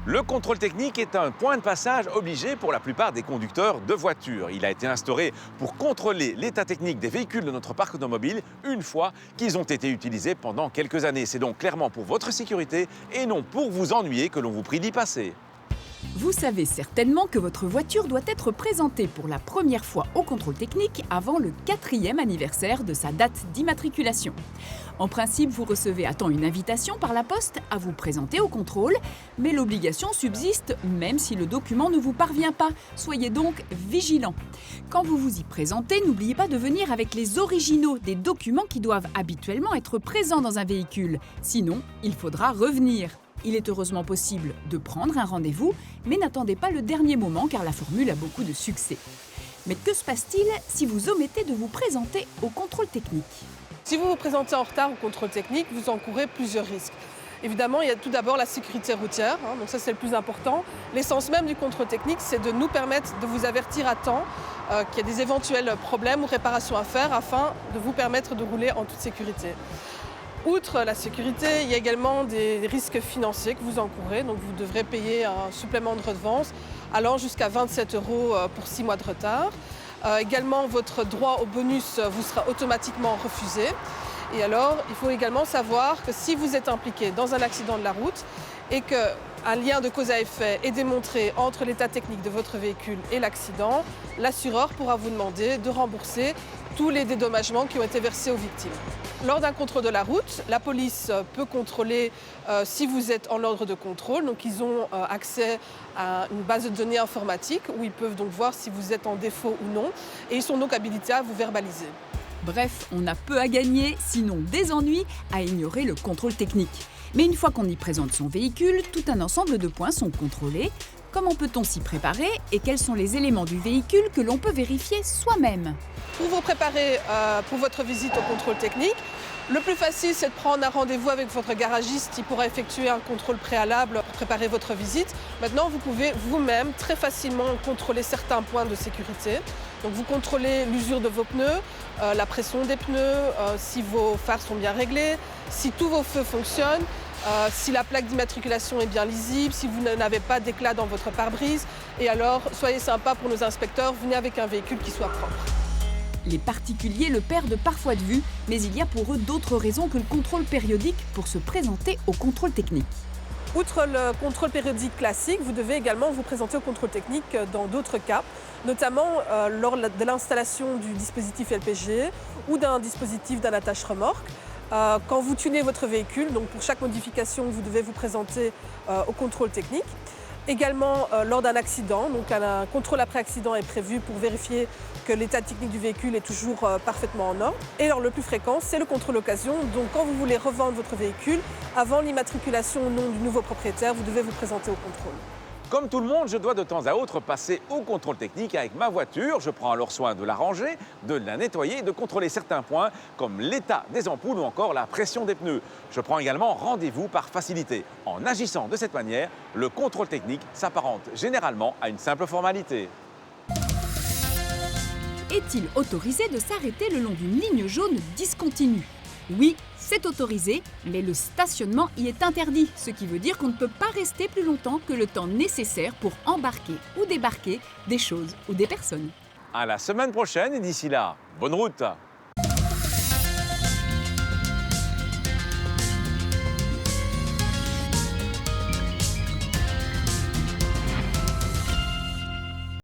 Le contrôle technique est un point de passage obligé pour la plupart des conducteurs de voitures. Il a été instauré pour contrôler l'état technique des véhicules de notre parc automobile une fois qu'ils ont été utilisés pendant quelques années. C'est donc clairement pour votre sécurité et non pour vous ennuyer que l'on vous prie d'y passer. Vous savez certainement que votre voiture doit être présentée pour la première fois au contrôle technique avant le 4e anniversaire de sa date d'immatriculation. En principe, vous recevez à temps une invitation par la poste à vous présenter au contrôle, mais l'obligation subsiste même si le document ne vous parvient pas. Soyez donc vigilants. Quand vous vous y présentez, n'oubliez pas de venir avec les originaux des documents qui doivent habituellement être présents dans un véhicule. Sinon, il faudra revenir. Il est heureusement possible de prendre un rendez-vous, mais n'attendez pas le dernier moment car la formule a beaucoup de succès. Mais que se passe-t-il si vous omettez de vous présenter au contrôle technique ? Si vous vous présentez en retard au contrôle technique, vous encourez plusieurs risques. Évidemment, il y a tout d'abord la sécurité routière, donc ça c'est le plus important. L'essence même du contrôle technique, c'est de nous permettre de vous avertir à temps qu'il y a des éventuels problèmes ou réparations à faire afin de vous permettre de rouler en toute sécurité. Outre la sécurité, il y a également des risques financiers que vous encourez. Donc vous devrez payer un supplément de redevance allant jusqu'à 27 € pour 6 mois de retard. Également, votre droit au bonus vous sera automatiquement refusé. Et alors, il faut également savoir que si vous êtes impliqué dans un accident de la route et qu'un lien de cause à effet est démontré entre l'état technique de votre véhicule et l'accident, l'assureur pourra vous demander de rembourser tous les dédommagements qui ont été versés aux victimes. Lors d'un contrôle de la route, la police peut contrôler si vous êtes en ordre de contrôle. Donc ils ont accès à une base de données informatique où ils peuvent donc voir si vous êtes en défaut ou non. Et ils sont donc habilités à vous verbaliser. Bref, on a peu à gagner, sinon des ennuis, à ignorer le contrôle technique. Mais une fois qu'on y présente son véhicule, tout un ensemble de points sont contrôlés. Comment peut-on s'y préparer et quels sont les éléments du véhicule que l'on peut vérifier soi-même ? Pour vous préparer pour votre visite au contrôle technique, le plus facile, c'est de prendre un rendez-vous avec votre garagiste qui pourra effectuer un contrôle préalable pour préparer votre visite. Maintenant, vous pouvez vous-même très facilement contrôler certains points de sécurité. Donc vous contrôlez l'usure de vos pneus, la pression des pneus, si vos phares sont bien réglés, si tous vos feux fonctionnent, si la plaque d'immatriculation est bien lisible, si vous n'avez pas d'éclat dans votre pare-brise. Et alors, soyez sympa pour nos inspecteurs, venez avec un véhicule qui soit propre. Les particuliers le perdent parfois de vue, mais il y a pour eux d'autres raisons que le contrôle périodique pour se présenter au contrôle technique. Outre le contrôle périodique classique, vous devez également vous présenter au contrôle technique dans d'autres cas, notamment lors de l'installation du dispositif LPG ou d'un dispositif d'un attache-remorque. Quand vous tunez votre véhicule, donc pour chaque modification, vous devez vous présenter au contrôle technique. Également lors d'un accident, donc un contrôle après accident est prévu pour vérifier que l'état technique du véhicule est toujours parfaitement en ordre. Et alors le plus fréquent, c'est le contrôle occasion. Donc quand vous voulez revendre votre véhicule, avant l'immatriculation au nom du nouveau propriétaire, vous devez vous présenter au contrôle. Comme tout le monde, je dois de temps à autre passer au contrôle technique avec ma voiture. Je prends alors soin de la ranger, de la nettoyer et de contrôler certains points comme l'état des ampoules ou encore la pression des pneus. Je prends également rendez-vous par facilité. En agissant de cette manière, le contrôle technique s'apparente généralement à une simple formalité. Est-il autorisé de s'arrêter le long d'une ligne jaune discontinue ? Oui, c'est autorisé, mais le stationnement y est interdit, ce qui veut dire qu'on ne peut pas rester plus longtemps que le temps nécessaire pour embarquer ou débarquer des choses ou des personnes. À la semaine prochaine et d'ici là, bonne route!